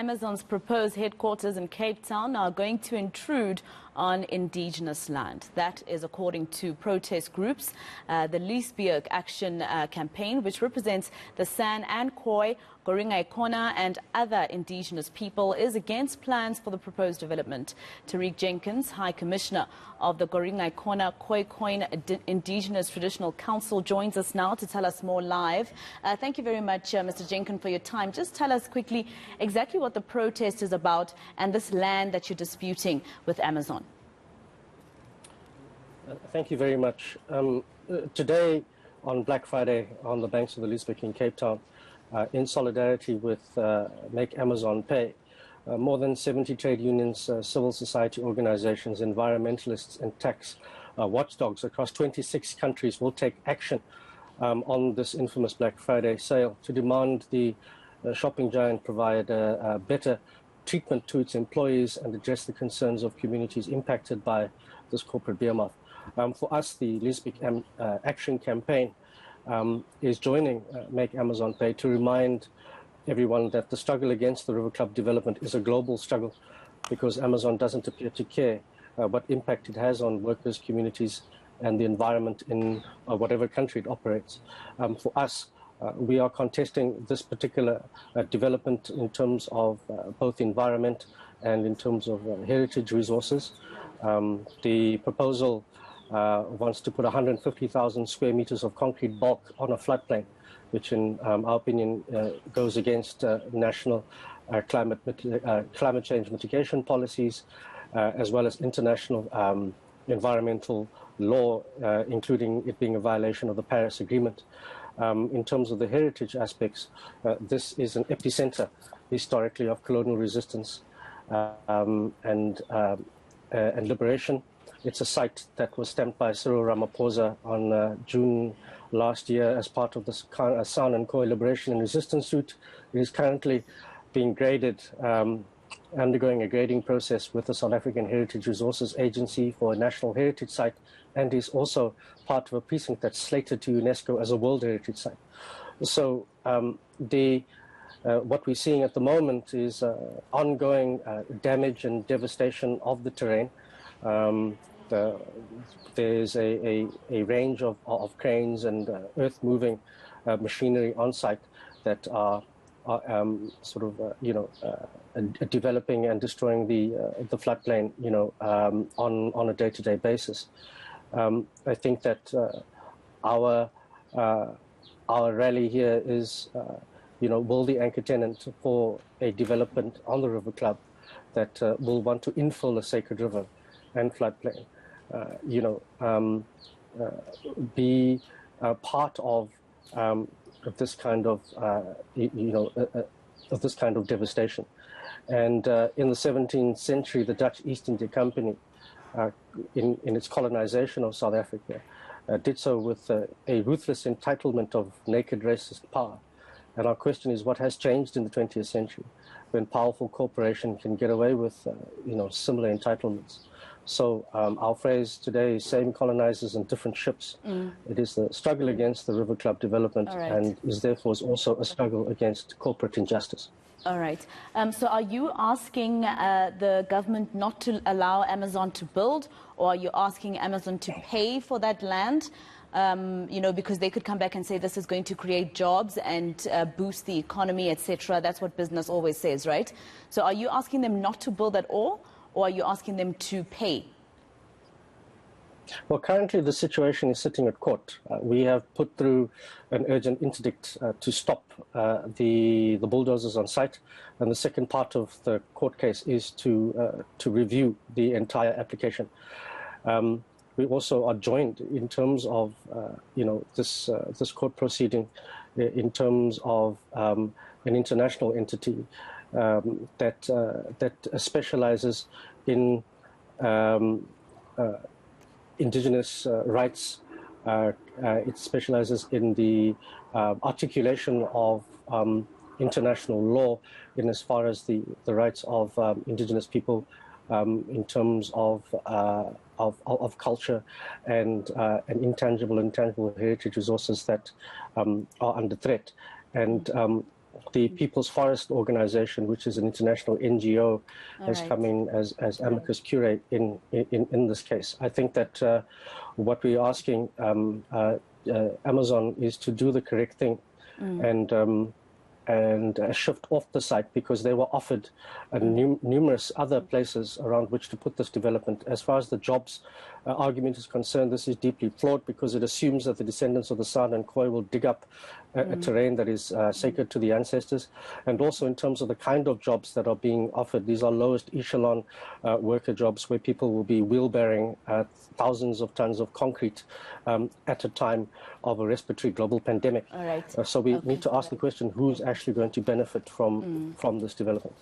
Amazon's proposed headquarters in Cape Town are going to intrude on Indigenous land. That is according to protest groups. The Leesbeek Action Campaign, which represents the San and Khoi, Goringa and other Indigenous people, is against plans for the proposed development. Tariq Jenkins, High Commissioner of the Goringa Khoi Indigenous Traditional Council, joins us now to tell us more live. Thank you very much, Mr. Jenkins, for your time. Just tell us quickly exactly what the protest is about and this land that you're disputing with Amazon. Thank you very much. Today, on Black Friday, on the banks of the Leesbeek in Cape Town, in solidarity with Make Amazon Pay, more than 70 trade unions, civil society organizations, environmentalists and tax watchdogs across 26 countries will take action on this infamous Black Friday sale to demand the shopping giant provide better treatment to its employees and address the concerns of communities impacted by this corporate behemoth. For us, the Leesbeek Action Campaign is joining Make Amazon Pay to remind everyone that the struggle against the River Club development is a global struggle, because Amazon doesn't appear to care what impact it has on workers, communities and the environment in whatever country it operates. For us, we are contesting this particular development in terms of both environment and in terms of heritage resources. The proposal wants to put 150,000 square meters of concrete bulk on a floodplain, which in our opinion goes against national climate change mitigation policies, as well as international environmental law, including it being a violation of the Paris Agreement. In terms of the heritage aspects, this is an epicenter historically of colonial resistance and liberation. It's a site that was stamped by Cyril Ramaphosa on June last year as part of the San and Khoi Liberation and Resistance route. It is currently being graded, undergoing a grading process with the South African Heritage Resources Agency for a National Heritage Site, and is also part of a precinct that's slated to UNESCO as a World Heritage Site. So what we're seeing at the moment is ongoing damage and devastation of the terrain. There's a range of cranes and earth-moving machinery on site that are developing and destroying the floodplain, on a day-to-day basis. I think that our rally here is, will the anchor tenant for a development on the River Club that will want to infill the sacred river and floodplain, be part of this kind of, of this kind of devastation. And in the 17th century, the Dutch East India Company, in its colonization of South Africa, did so with a ruthless entitlement of naked racist power. And our question is, what has changed in the 20th century when powerful corporations can get away with, similar entitlements? So our phrase today is same colonizers and different ships. It is the struggle against the River Club development, and is therefore also a struggle against corporate injustice. All right. So are you asking the government not to allow Amazon to build, or are you asking Amazon to pay for that land? Because they could come back and say this is going to create jobs and boost the economy, etc. That's what business always says, right? So are you asking them not to build at all, or are you asking them to pay? Well, currently the situation is sitting at court. We have put through an urgent interdict to stop the bulldozers on site, and the second part of the court case is to review the entire application. We also are joined in terms of this court proceeding in terms of an international entity that specializes in Indigenous rights. It specializes in the articulation of international law in as far as the rights of Indigenous people in terms of culture and intangible heritage resources that are under threat. And the People's Forest Organization, which is an international NGO, has come in as amicus curiae in this case. I think that what we're asking Amazon is to do the correct thing and shift off the site, because they were offered numerous other places around which to put this development. As far as the jobs argument is concerned, this is deeply flawed, because it assumes that the descendants of the San and Khoi will dig up a terrain that is sacred to the ancestors. And also in terms of the kind of jobs that are being offered, these are lowest echelon worker jobs where people will be wheelbarrowing thousands of tons of concrete at a time of a respiratory global pandemic. All right. So we need to ask the question, who's actually going to benefit from this development?